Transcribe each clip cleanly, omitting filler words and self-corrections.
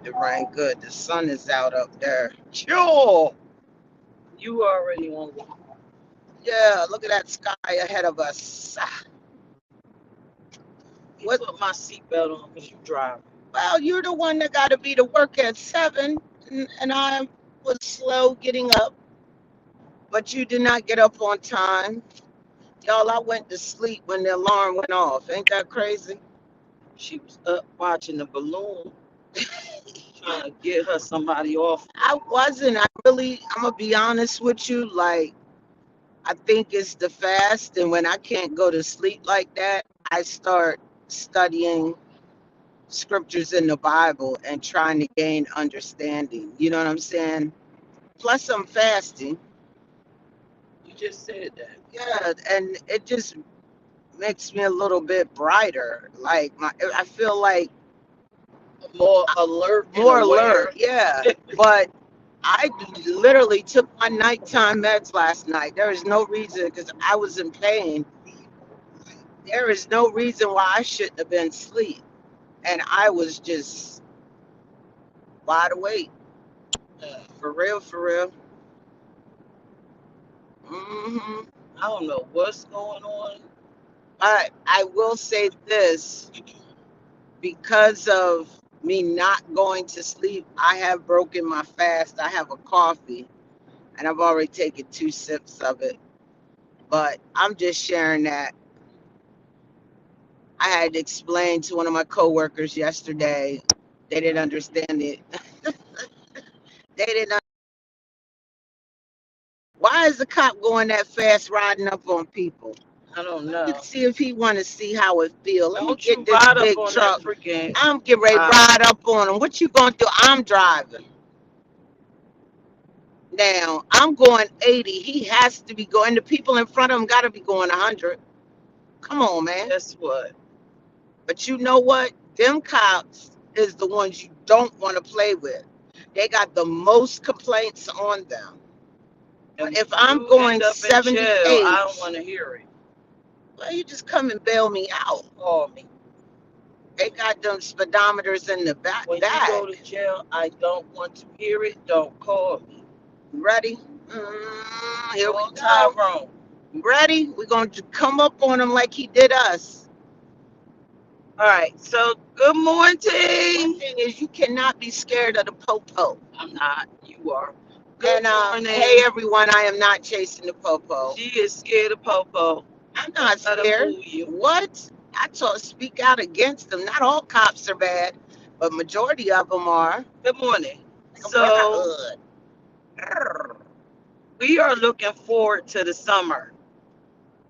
It rained good. The sun is out up there. Sure. You already on one. Yeah, look at that sky ahead of us. You What? put my seatbelt on because you driving. Well, you're the one that got to be to work at 7, and I was slow getting up, but you did not get up on time. Y'all, I went to sleep when the alarm went off. Ain't that crazy? She was up watching the balloon, trying to get her somebody off. I wasn't. I'm going to be honest with you. Like, I think it's the fast, and when I can't go to sleep like that, I start studying scriptures in the Bible and trying to gain understanding. You know what I'm saying? Plus, I'm fasting. You just said that. Yeah, and it just makes me a little bit brighter. Like I feel like More alert and more alert. aware. Yeah, but I literally took my nighttime meds last night. There is no reason because I was in pain. There is no reason why I shouldn't have been asleep, and I was just wide awake. For real, for real. hmm I don't know what's going on. I will say this because of me not going to sleep, I have broken my fast. I have a coffee and I've already taken 2 sips of it. But I'm just sharing that. I had to explain to one of my coworkers yesterday. They didn't understand it. They didn't. Why is the cop going that fast riding up on people? I don't Let me know. see if he want to see how it feel. Let me Don't get you this ride up big on that truck. freaking I'm getting ready to cop. ride up on him. What you gonna do? I'm driving. Now I'm going 80. He has to be going. The people in front of him got to be going 100. Come on, man. Guess what? But you know what? Them cops is the ones you don't want to play with. They got the most complaints on them. And But if when I'm you going end up in jail, I don't 78, want to hear it. well, you just come and bail me out. Call me. They got them speedometers in the back When you go bag. to jail, I don't want to hear it. Don't call me. Ready? Here we Call go. Tyrone. Ready? We're going to come up on him like he did us. All right. So, good One morning. thing is you cannot be scared of the popo. I'm not. You are. Good And hey morning. everyone, I am not chasing the popo. She is scared of Popo. I'm Don't not let her scared. fool you. What? I told speak out against them. Not all cops are bad, but majority of them are. Good morning. Like a boy in So, the hood. we are looking forward to the summer.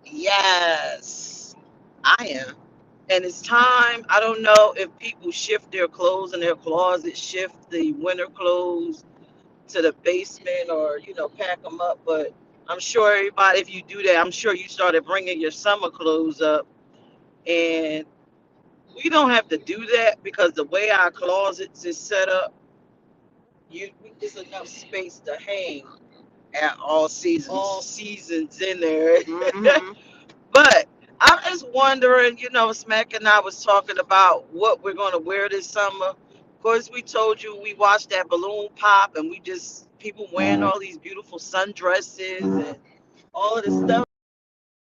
Yes, I am. And it's time. I don't know if people shift their clothes in their closet, shift the winter clothes to the basement or, pack them up. But I'm sure everybody, if you do that, I'm sure you started bringing your summer clothes up. And we don't have to do that because the way our closets is set up, there's enough space to hang At all all seasons. seasons in there. hmm But I'm just wondering, Smack and I was talking about what we're going to wear this summer. Of course, we told you we watched that balloon pop and we just, people wearing all these beautiful sundresses and all of this stuff.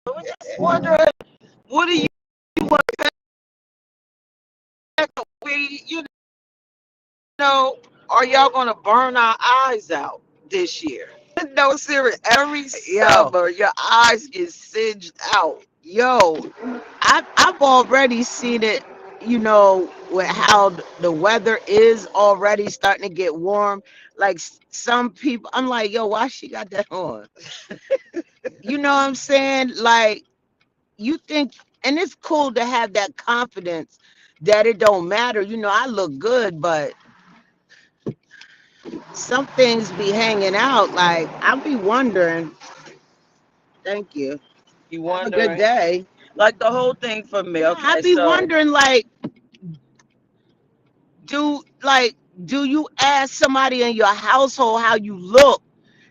I was just wondering, what do you want to pack? We, know, are y'all going to burn our eyes out this year? No, serious. Every Yo, summer, your eyes get singed out. yo, I've already seen it. With how the weather is already starting to get warm. Like some people, I'm like, yo, why she got that on? You know what I'm saying? Like you think, and it's cool to have that confidence that it don't matter. I look good, but some things be hanging out. Like I'll be wondering. Thank you. You Have a good wondering? day. Like the whole thing for me. Yeah, I Okay, be so wondering. Like, do you ask somebody in your household how you look?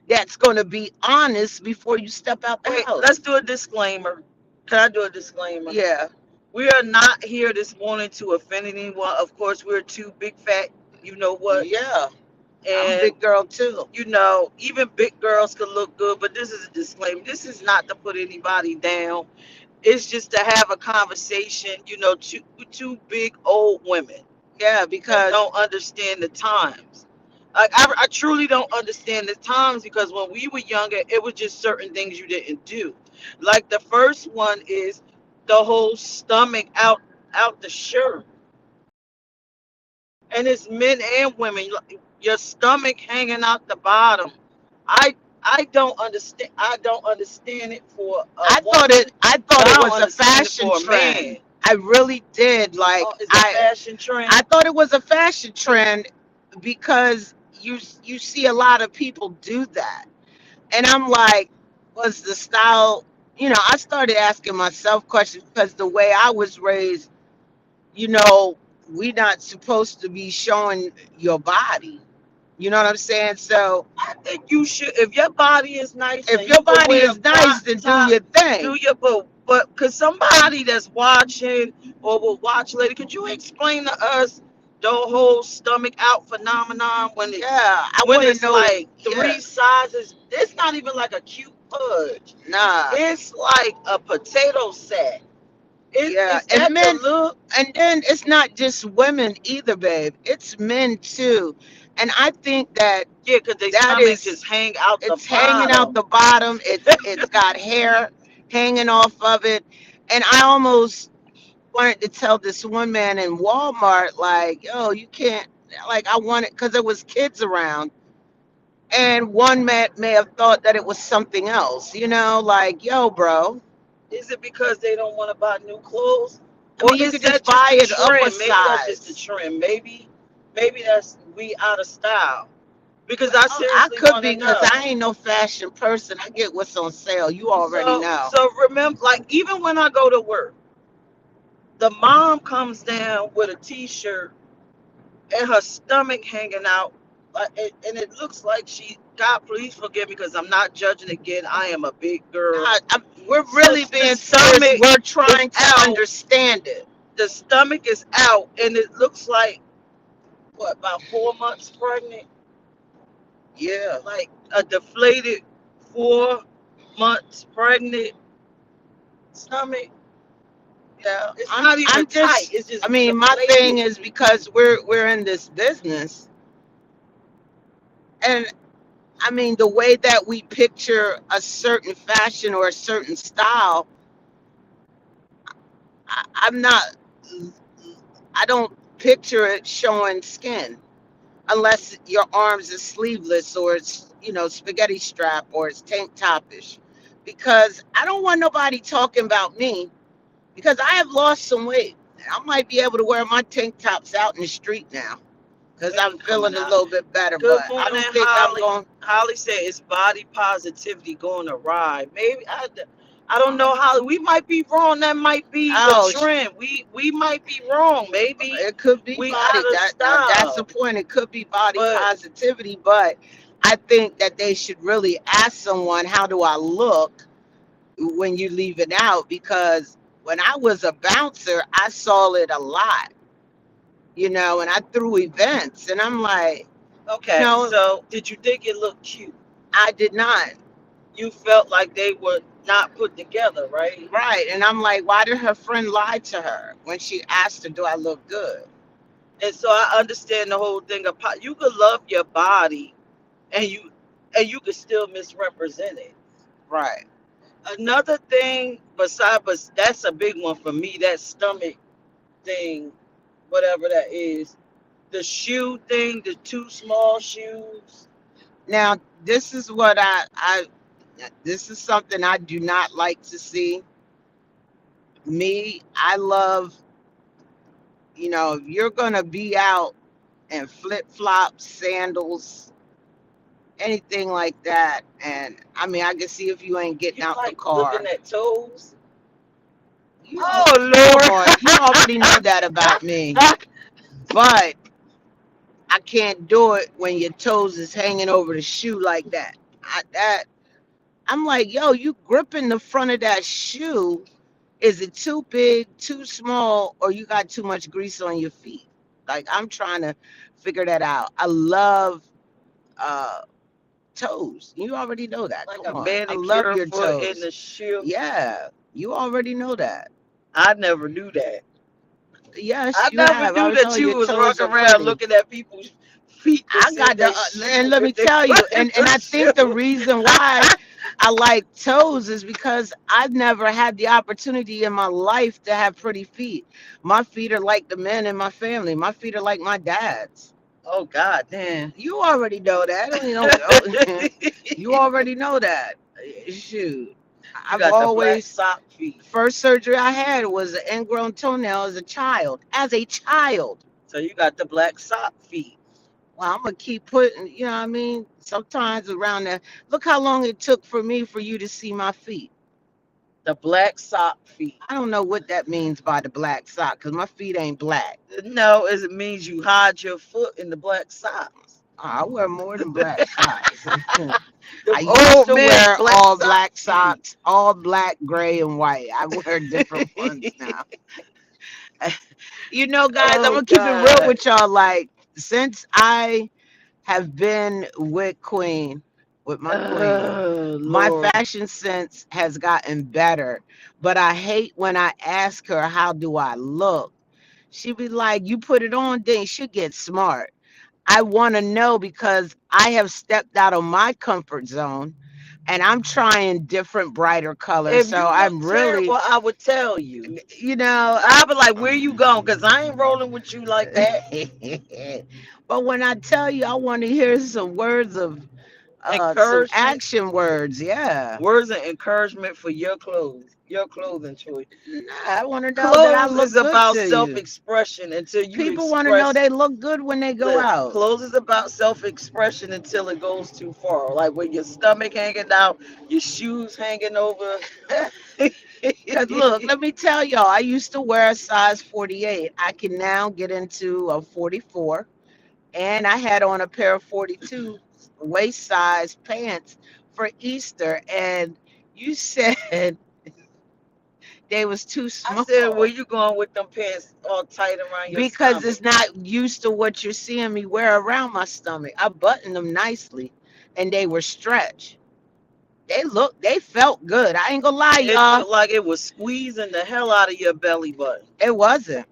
That's gonna be honest before you step out the wait, house. let's do a disclaimer. Can I do a disclaimer? Yeah. We are not here this morning to offend anyone. Of course, we're two big fat You know what? Yeah, I'm a And big girl too. even big girls could look good, but this is a disclaimer. This is not to put anybody down. It's just to have a conversation, two big old women Yeah, that because don't understand the times. Like I truly don't understand the times because when we were younger, it was just certain things you didn't do. Like the first one is the whole stomach out the shirt, and it's men and women. Your stomach hanging out the bottom. I I don't understand. I don't understand it for a woman, I but thought I it don't was a understand it fashion for a man. trend. I really did. Oh, Like it's a fashion I trend. thought it was a fashion trend because you see a lot of people do that. And I'm like, was the style, I started asking myself questions because the way I was raised, you know, we not supposed to be showing your body. You know what I'm saying? So I think you should, if your body is nice if and your you could body wear a is nice, crop then do top, your thing. do your but cause somebody that's watching or will watch later, could you explain to us the whole stomach out phenomenon Yeah, I when want to it's know. like Yeah, three sizes? It's not even like a cute pudge. nah, It's like a potato sack. yeah. Is And that the men, look? and then it's not just women either, babe. It's men too. And I think that Yeah, cause their that stomach is just hang out the it's hanging out bottom. the bottom. It's got hair hanging off of it. And I almost wanted to tell this one man in Walmart, like, yo, you can't, like, I wanted, because there was kids around. And one man may have thought that it was something else, like, yo, bro. Is it because they don't want to buy new clothes? I Or mean, you is could just that just buy the it up a trend? Maybe that's just the size. trend. Maybe that's we out of style. Because I I seriously could want to be because know. I ain't no fashion person. I get what's on sale. You already So know. so remember, like even when I go to work, the mom comes down with a t-shirt and her stomach hanging out, and it looks like she. God, please forgive me because I'm not judging again. I am a big girl. We're So really the being serious. stomach We're is trying to out. understand it. The stomach is out, and it looks like what, about 4 months pregnant, Yeah. like a deflated 4 months pregnant stomach. Yeah. It's not even I'm tight. just It's I just mean, my thing deflated. is because we're in this business, and I mean the way that we picture a certain fashion or a certain style, I'm not I don't picture it showing skin unless your arms is sleeveless or it's, spaghetti strap or it's tank topish. Because I don't want nobody talking about me because I have lost some weight. I might be able to wear my tank tops out in the street now because When I'm you feeling coming a out? little bit better. Good But I morning, don't think I'm Holly. going. Holly said it's body positivity going awry. Maybe I don't know, Holly. We might be wrong. That might be the Oh, trend. We might be wrong. Maybe it could be we body. out of That now that's the style. point. It could be body But positivity, but I think that they should really ask someone, "How do I look?" when you leave it out, because when I was a bouncer, I saw it a lot, and I threw events, and I'm like, you okay, know, so did you think it looked cute? I did not. You felt like they were not put together, right? Right. And I'm like, why did her friend lie to her when she asked her, do I look good? And so I understand the whole thing of you could love your body and you could still misrepresent it. Right. Another thing but that's a big one for me, that stomach thing, whatever that is. The shoe thing, the too small shoes. Now, this is what this is something I do not like to see. Me, I love, if you're going to be out in flip flops, sandals, anything like that. And I mean, I can see if you ain't getting You out the like looking car. at toes? You Oh come on, you already know that about me. Lord. But I can't do it when your toes is hanging over the shoe like that. I'm like, yo, you gripping the front of that shoe. Is it too big, too small, or you got too much grease on your feet? Like I'm trying to figure that out. I love uh toes. You already know that. Like Come a on. I love manicure your foot in toes. the shoe. Yeah, you already know that. I never knew that. Yes, I you never have. I knew was that telling you, you your was toes walking are around pretty. looking at people's feet I that's in got the their and shoe let with me their tell you, foot in and the I think the shoe. reason why I like toes is because I've never had the opportunity in my life to have pretty feet. My feet are like the men in my family. My feet are like my dad's. Oh God, damn. You already know that. I mean, don't, you already know that. Shoot, You I've got the black always sock feet. first surgery I had was an ingrown toenail as a child. As a child. So you got the black sock feet. Well, I'm gonna keep putting, you know what I mean? Sometimes around that. Look how long it took for me for you to see my feet. The black sock feet. I don't know what that means by the black sock because my feet ain't black. No, it means you hide your foot in the black socks. I wear more than black socks. I Them used old to men wear black all sock black feet. socks, all black, gray, and white. I wear different ones now. You know, guys, I'm Oh gonna keep it real God. with y'all. Like, since I have been with my queen, Oh my Lord. fashion sense has gotten better. But I hate when I ask her, how do I look? She be like, you put it on, then she get smart. I want to know because I have stepped out of my comfort zone and I'm trying different, brighter colors. If So you look I'm terrible, really, I would tell you. you know, I'd be like, where you going? Because I ain't rolling with you like that. but when I tell you, I want to hear some words of, some Encouragement. action words. Yeah. Words of encouragement for your clothes, your clothing choice. Nah, I want to know that I Clothes look is good about to you. self-expression until you People want to know express. they look good when they go Look, out. clothes is about self-expression until it goes too far. Like when your stomach hanging out, your shoes hanging over. Cause look, let me tell y'all, I used to wear a size 48. I can now get into a 44, and I had on a pair of 42 waist size pants for Easter, and you said they was too I said, where small you going with them pants all tight around your because stomach? it's not used to what you're seeing me wear around my stomach. I buttoned them nicely, and they were stretch. They felt good. I ain't gonna lie, It y'all. looked like it was squeezing the hell out of your belly button. It wasn't.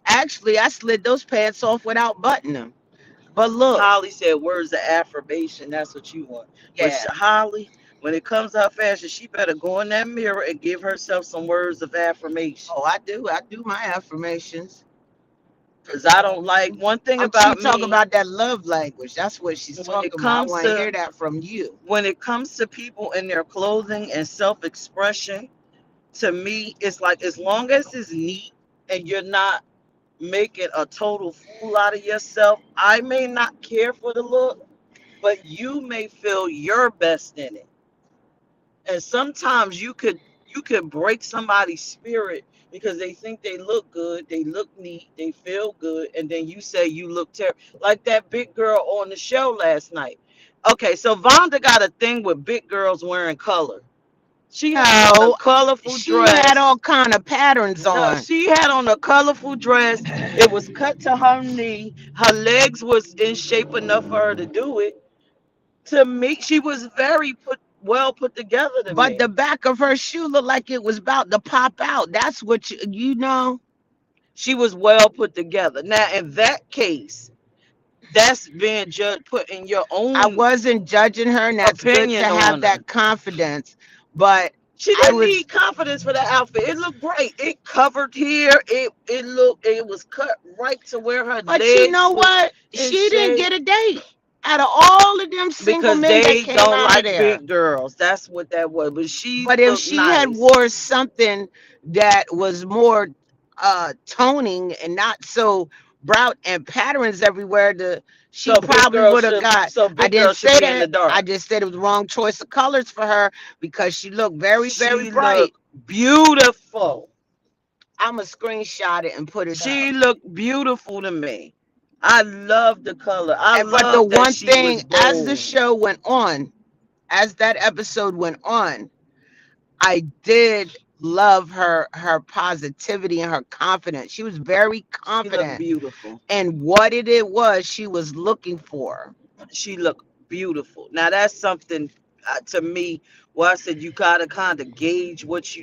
Actually, I slid those pants off without buttoning them. But look, Holly said words of affirmation. That's what you want. But yeah. Holly, when it comes to her fashion, she better go in that mirror and give herself some words of affirmation. Oh, I do. I do my affirmations. Because I don't like one thing She about talk me about that love language. That's what she's when it talking about. I comes want to to hear that from you. people in their clothing and self-expression. To me, it's like as long as it's neat and you're not making a total fool out of yourself, I may not care for the look, but you may feel your best in it. And sometimes you could break somebody's spirit because they think they look good, they look neat, they feel good, and then you say you look terrible. Like that big girl on the show last night. Okay, so Vonda got a thing with big girls wearing color. She had on a No, colorful she had dress. all kind of patterns No, on. she had on a colorful dress. It was cut to her knee. Her legs was in shape enough for her to do it. To me, she was very well put together to But the me. back of her shoe looked like it was about to pop out. That's what you know. She was well put together. Now, in that case, that's being judged, putting your I own wasn't judging her, and that's good to opinion have on her. that confidence. But She I didn't was, need confidence for that outfit. It looked great. It covered here. It was cut right to where her but you legs know was what? in She didn't shape get a date. Out of all of them single because men that they came don't out of like there. big girls. That's what that was. But she But if looked she had nice. wore something that was more toning and not so bright and patterns everywhere, she So big probably girl would have should got. so I big girl didn't should say be in the that. I dark. just said it was the wrong choice of colors for her because she looked very, very She bright. looked beautiful. I'm going to screenshot it and put it up. She looked beautiful to me. I love the color. I And but the love that one she was thing, as the bold. show went on, as that episode went on, I did love her positivity and her confidence. She was very She looked confident beautiful. in what it was she was looking for. She looked beautiful. Now that's something to me where I said you gotta kind of gauge what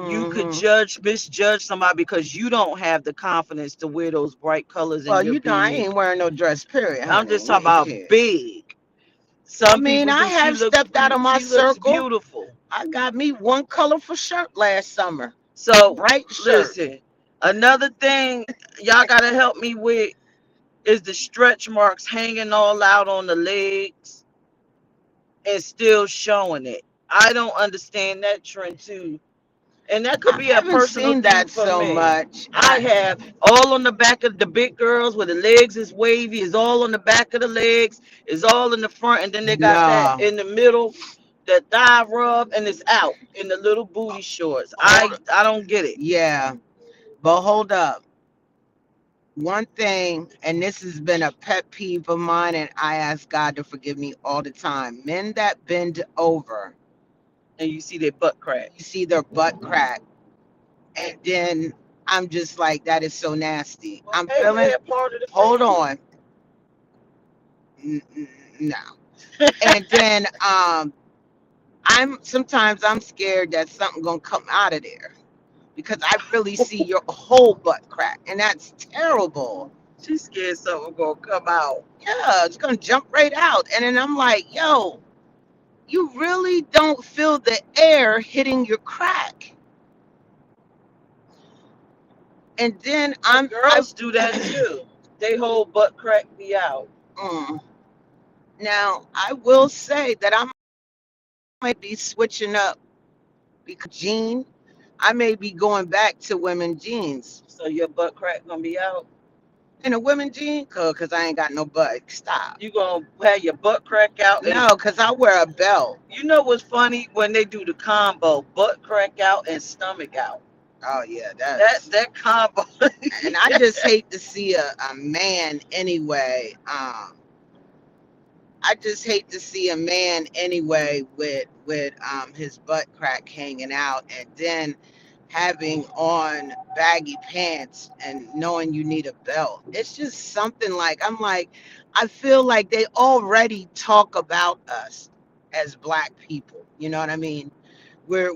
you could Hmm. judge, misjudge somebody because you don't have the confidence to wear those bright colors and Well, you're you know, I being. ain't wearing no dress, period, I'm honey. just talking Wait, about shit. big. I Some mean, people I do. have stepped out of my She looks circle. beautiful. I got me one colorful shirt last summer, So bright shirt. listen, another thing y'all gotta help me with is the stretch marks hanging all out on the legs and still showing it. I don't understand that trend too. And that could I be a haven't personal seen thing that for so me. much. I have all on the back of the big girls where the legs is wavy, is all on the back of the legs, is all in the front, and then they got that No. in the middle, the thigh rub, and it's out in the little booty shorts. I Hold, I don't get it. yeah, but hold up. One thing, and this has been a pet peeve of mine, and I ask God to forgive me all the time. Men that bend over, And you see their butt crack. you see their butt crack, and then I'm just like, that is so nasty. Well, I'm maybe feeling, they're part of the hold family. on. No. And then I'm sometimes I'm scared that something gonna come out of there because I really see your whole butt crack, and that's terrible. She's scared something gonna come out. Yeah, it's gonna jump right out. And then I'm like, yo, you really don't feel the air hitting your crack. And then And I girls do that too. They whole butt crack be out. mm, now I will say that I might be switching up because jean, I may be going back to women jeans. So your butt crack gonna be out. In a women jean, cause I ain't got no butt. Stop. You gonna have your butt crack out, and No, cause I wear a belt. you know what's funny when they do the combo, butt crack out and stomach out. Oh yeah, That that's. that combo. And I just hate to see a man anyway. I just hate to see a man anyway with his butt crack hanging out, and then having on baggy pants and knowing you need a belt. It's just something like I'm like, I feel like they already talk about us as black people. You know what I mean? We're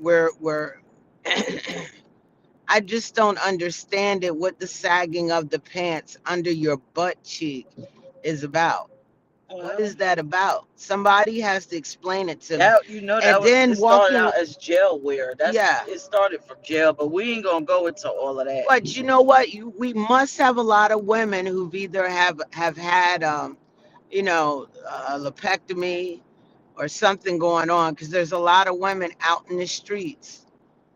I just don't understand it what the sagging of the pants under your butt cheek is about. What Well, is that about? Somebody has to explain it to me. that you know And that was then it started walking, out as jail wear. That's yeah. it started from jail, but we ain't gonna go into all of that. But you know what? We must have a lot of women who've either have had a lipectomy or something going on, because there's a lot of women out in the streets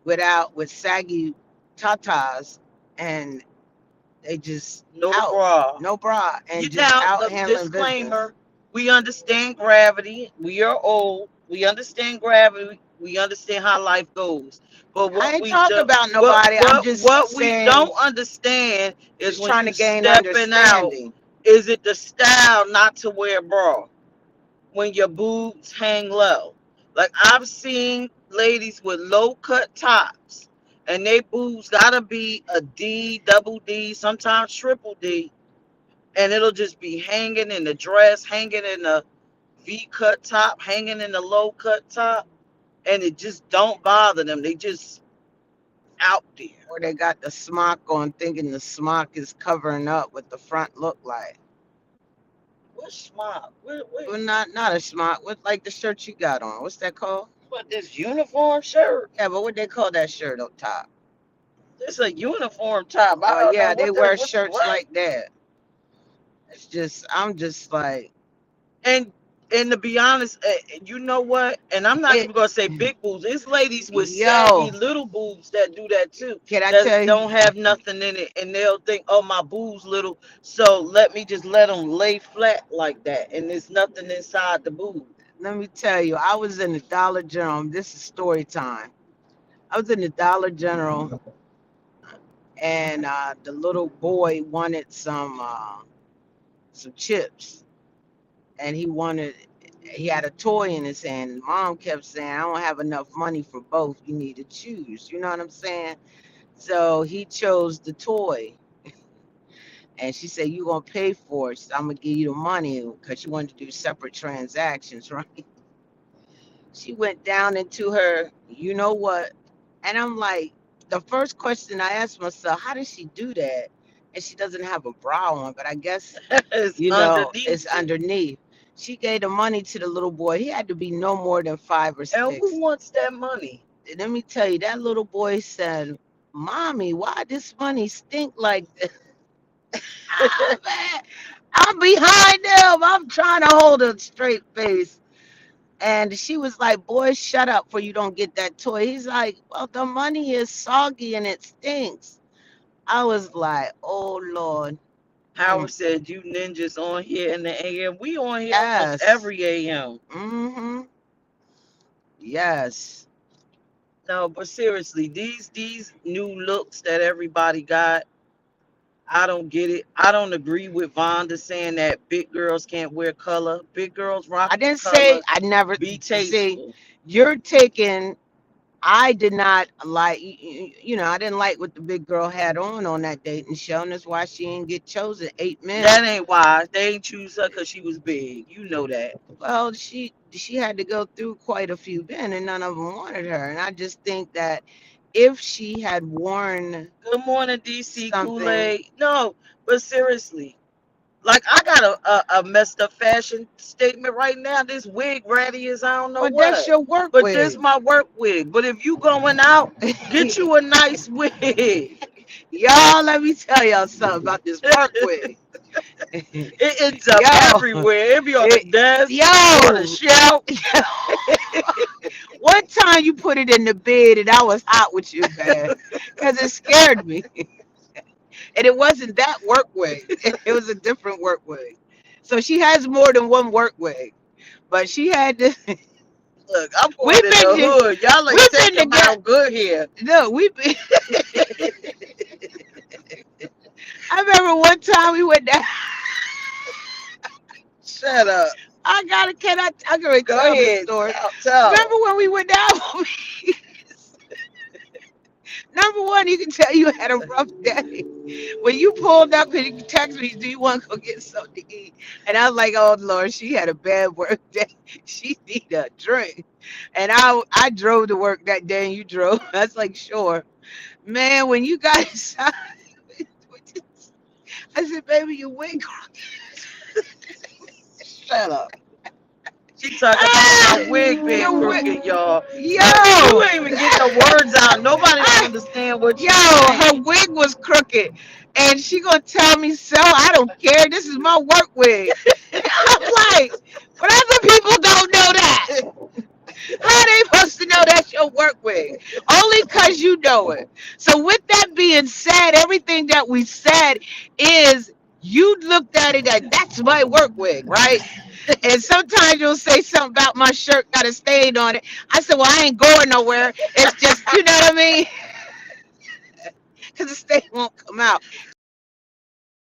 with saggy tatas, and they just No out, bra. no bra, You and just now out the handling business. disclaimer: we understand gravity. We are old. We understand gravity. We understand how life goes. But I what ain't we talking do, about nobody. I'm just what we saying, don't understand is just when trying to you gain stepping out. understanding. Is it the style not to wear a bra when your boobs hang low? Like I've seen ladies with low cut tops, and they boobs gotta be a D, double D, sometimes triple D, and it'll just be hanging in the dress, hanging in the V cut top, hanging in the low cut top, and it just don't bother them. They just out there. Or they got the smock on, thinking the smock is covering up what the front look like. What's smart? Well, not a smock. What, like the shirt you got on? What's that called? What this uniform shirt? Yeah, but what they call that shirt up top? It's a uniform top. I Oh don't know yeah, they what the wear what's shirts what. like that. It's just I'm just like And and to be honest, you know what? And I'm not it. even gonna say big boobs. It's ladies with saggy Yo, little boobs that do that too. can I That tell you? don't have nothing in it, and they'll think, "Oh, my boobs little, so let me just let them lay flat like that, and there's nothing inside the boob." Let me tell you. I was in the Dollar General. This is story time. I was in the Dollar General, and the little boy wanted some chips, and he wanted he had a toy in his hand. Mom kept saying, I don't have enough money for both. You need to choose. You know what I'm saying? So he chose the toy. And she said, you going to pay for it. So I'm going to give you the money because she wanted to do separate transactions, right? She went down into her, you know what? And I'm like, the first question I asked myself, how did she do that? And she doesn't have a bra on, but I guess, It's you know, underneath it's it. underneath. She gave the money to the little boy. He had to be no more than 5 or 6. And who wants that money? And let me tell you, that little boy said, Mommy, why this money stink like this? Ah, man, I'm behind them. I'm trying to hold a straight face. And she was like, boy, shut up for you don't get that toy. He's like, well, the money is soggy and it stinks. I was like, oh, Lord. Howard Mm, said, you ninjas on here in the AM. We on here almost yes. every AM. Mm-hmm. Yes. No, but seriously, these new looks that everybody got, I don't get it. I don't agree with Vonda saying that big girls can't wear color. Big girls rock I didn't say color. I never Be see. tasteful. You're taking I did not like, I didn't like what the big girl had on that dating show, and that's why she didn't get chosen. 8 men. That ain't why. They ain't choose her because she was big. You know that. Well, she had to go through quite a few men, and none of them wanted her. And I just think that if she had worn Good morning, DC something, Kool-Aid. No, but seriously, like I got a messed up fashion statement right now. This wig ratty is I don't know but that's what. your work But this wig. my work wig. But if you going out, get you a nice wig. Y'all, let me tell y'all something about this work wig. It ends up Yo, everywhere. It be on the it, desk, on the yo, shelf. one time you put it in the bed and I was hot with you, man, because it scared me. And it wasn't that work wig. It was a different work wig. So she has more than one work wig. But she had to. Look, I'm going We've in been the hood. Y'all ain't we've been taking together. out good here. No, we've been. I remember one time we went down. Shut up. I can Go tell this ahead. story. Tell. Remember when we went down? Number one, you can tell you had a rough day. When you pulled up and you text me, do you want to go get something to eat? And I was like, oh Lord, she had a bad work day. She need a drink. And I drove to work that day and you drove. I was like, sure. Man, when you got inside, I said, baby, you wig. Shut up. She talking about Ah, my wig being your wig. crooked, y'all. You Yo. ain't even get the words out. Nobody don't understand what Yo, you her saying. wig was crooked. And she gonna tell me so. I don't care. This is my work wig. I'm like, but other people don't know that. How are they supposed to know that's your work wig? Only because you know it. So with that being said, everything that we said is you looked at it and that's my work wig, right? And sometimes you'll say something about my shirt got a stain on it. I said, well, I ain't going nowhere. It's just, you know what I mean? Because the stain won't come out.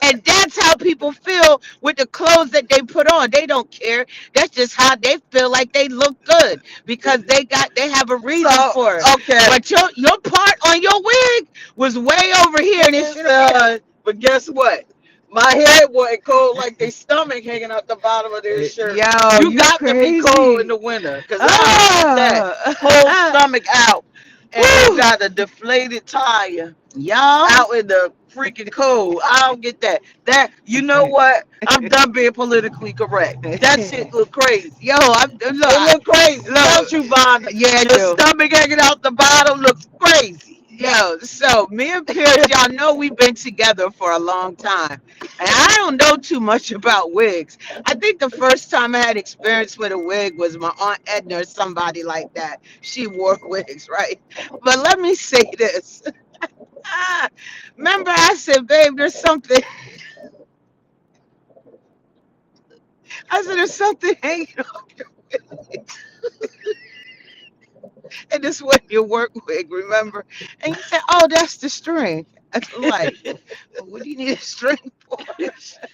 And that's how people feel with the clothes that they put on. They don't care. That's just how they feel like they look good because they have a reason So, for it. okay. But your part on your wig was way over here and it should have been. But guess what? My head wasn't cold like their stomach hanging out the bottom of their shirt. Yo, You you got to be cold in crazy. the winter because I don't want that whole Ah, stomach out. And you woo, got a deflated tire y'all. out in the freaking cold. I don't get that. That you know what? I'm done being politically correct. That shit look crazy. Yo, It look crazy, don't look, you, Vonda? yeah, I Your do. stomach hanging out the bottom looks crazy. Yo, so me and Pierce, y'all know we've been together for a long time. And I don't know too much about wigs. I think the first time I had experience with a wig was my Aunt Edna or somebody like that. She wore wigs, right? But let me say this. Ah, remember I said, babe, there's something. I said, there's something hanging on your wig. And this was your work wig, remember? And you said, oh, that's the string. I was like, what do you need a string for?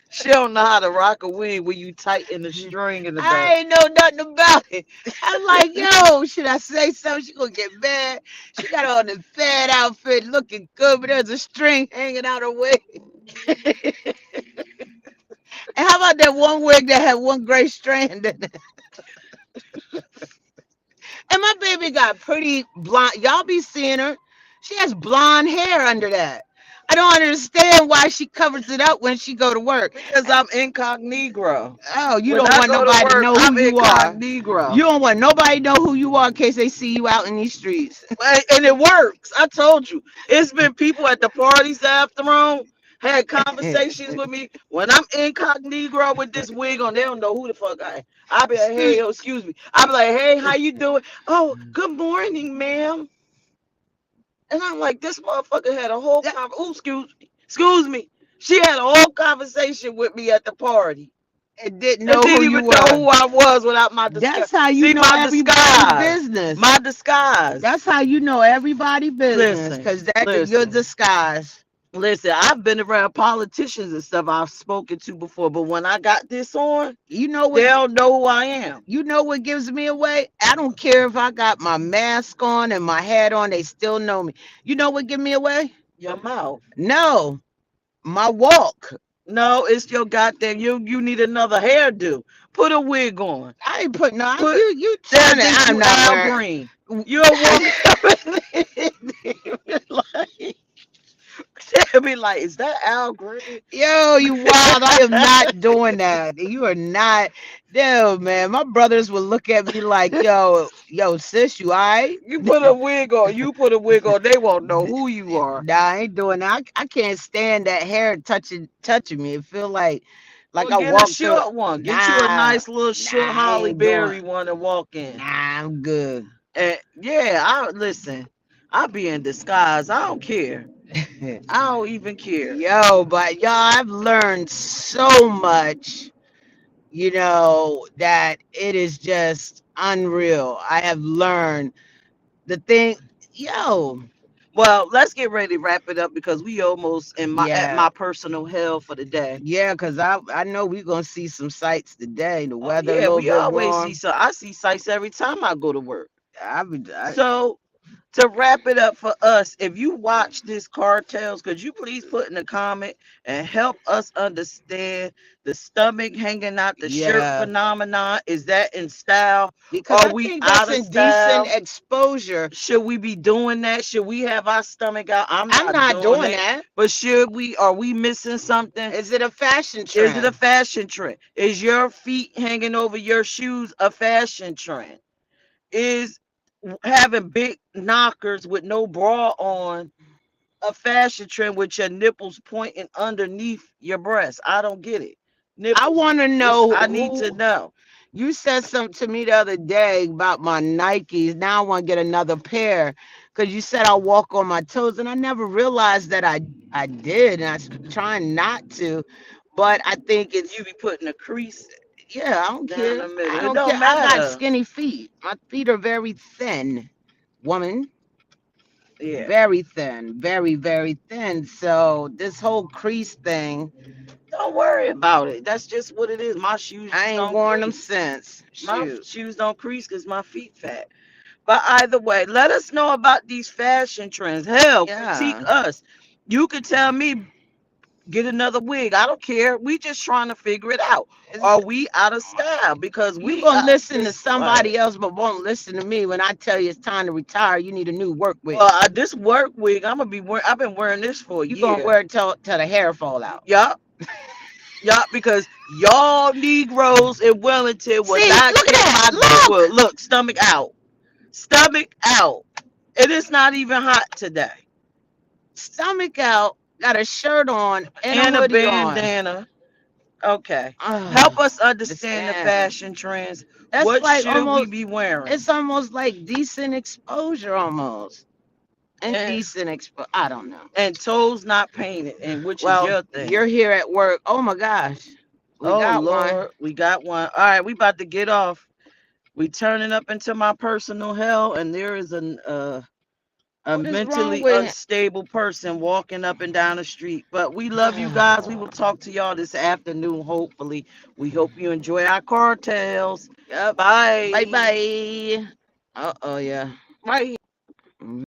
She don't know how to rock a wig when you tighten the string in the back. I ain't know nothing about it. I'm like, yo, should I say something? She gonna get mad. She got on the fat outfit, looking good, but there's a string hanging out her wig. And how about that one wig that had one gray strand in it? And my baby got pretty blonde. Y'all be seeing her. She has blonde hair under that. I don't understand why she covers it up when she go to work. Because I'm incognito. Oh, you When don't I want go to nobody to work, know who I'm you are. incognito. You don't want nobody to know who you are in case they see you out in these streets. And it works. I told you. It's been people at the parties after had conversations with me. When I'm incognito with this wig on, they don't know who the fuck I am. I'll be like, hey, oh, excuse me. I'll be like, hey, how you doing? Oh, good morning, ma'am. And I'm like, this motherfucker had a whole oh, excuse me. She had a whole conversation with me at the party. And didn't And know who didn't you even know were. who I was without my disguise. That's how you See, know my everybody disguise. business. My disguise. That's how you know everybody business, Listen, because that's your disguise. listen, I've been around politicians and stuff I've spoken to before, but when I got this on, You know they what? don't know who I am. You know what gives me away? I don't care if I got my mask on and my hat on; they still know me. You know what give me away? Your mouth. No, my walk. No, it's your goddamn. You need another hairdo. Put a wig on. I ain't putting on. Put You that trying to? think I'm you not Al wearing. Green. You're a woman. Like, they'll be like, is that Al Green? Yo, you wild. I am not doing that. You are not. Yo, man, my brothers will look at me like, yo, sis, you all right? You put a wig on. You put a wig on. They won't know who you are. Nah, I ain't doing that. I can't stand that hair touching me. It feel like Well, I get a walked through. short one. Get you a Nah, nice little nah, short I Holly ain't doing. Berry one and walk in. Nah, I'm good. And yeah, I listen. I be in disguise. I don't care. I don't even care. Yo, but y'all, I've learned so much, that it is just unreal. I have learned the thing, yo, Well, let's get ready to wrap it up because we almost in my at yeah, my personal hell for the day. yeah, because I know we're gonna see some sights today. The Oh weather a yeah, little we bit always see warm. so I see sights every time I go to work. I So to wrap it up for us, if you watch this cartels, could you please put in a comment and help us understand the stomach hanging out the shirt yeah, phenomenon? Is that in style? because Are I we think out that's of indecent style? exposure. Should we be doing that? Should we have our stomach out? I'm I'm not not doing doing that. that. But should we? Are we missing something? Is it a fashion Is it a trend? fashion trend? Is your feet hanging over your shoes a fashion trend? Is having big knockers with no bra on a fashion trend with your nipples pointing underneath your breast? I don't get it. I Nipples. want to Which know I need to who. know. You said something to me the other day about my Nikes. Now I want to get another pair because you said I walk on my toes, and I never realized that I did, and I was trying not to, but I think You it's be putting a crease yeah. I don't down care. the middle. I It don't care. don't I got matter. skinny feet. My feet are very thin, woman. Yeah. Very thin, very very thin. So this whole crease thing, Don't worry about it. That's just what it is. My shoes I just ain't don't worn them crease. since. My Shoot. shoes don't crease because my feet fat. But either way, let us know about these fashion trends. Hell, critique Yeah. us. You could tell me get another wig. I don't care. We just trying to figure it out. It's, Are we out of style? Because you we gonna got listen to this swag. somebody else, but won't listen to me when I tell you it's time to retire. You need a new work wig. Well, this work wig, I'm gonna be wearing. I've been wearing this for a You gonna year. wear it till the hair fall out. Yup, yup. Because y'all Negroes in Wellington will See, not look at get that. my goodwill. Look, Look, stomach out, stomach out. It is not even hot today. stomach out. Got a shirt on and a And a hoodie on. bandana. Okay. Help Ah, us the understand the scam. fashion trends. That's What like should we almost. be wearing? It's almost like decent exposure, almost And indecent exposure. I don't know. toes not painted, and which is Well, your you're thing. here at work. Oh my gosh, we Oh got one. Lord, we got one. All right, we about to get off. We turning up into my personal hell, and there is an A What is wrong mentally with him? unstable person walking up and down the street. But we love you guys. We will talk to y'all this afternoon, hopefully. We hope you enjoy our cartels. Yep. Bye Bye. bye. Uh oh, yeah. Right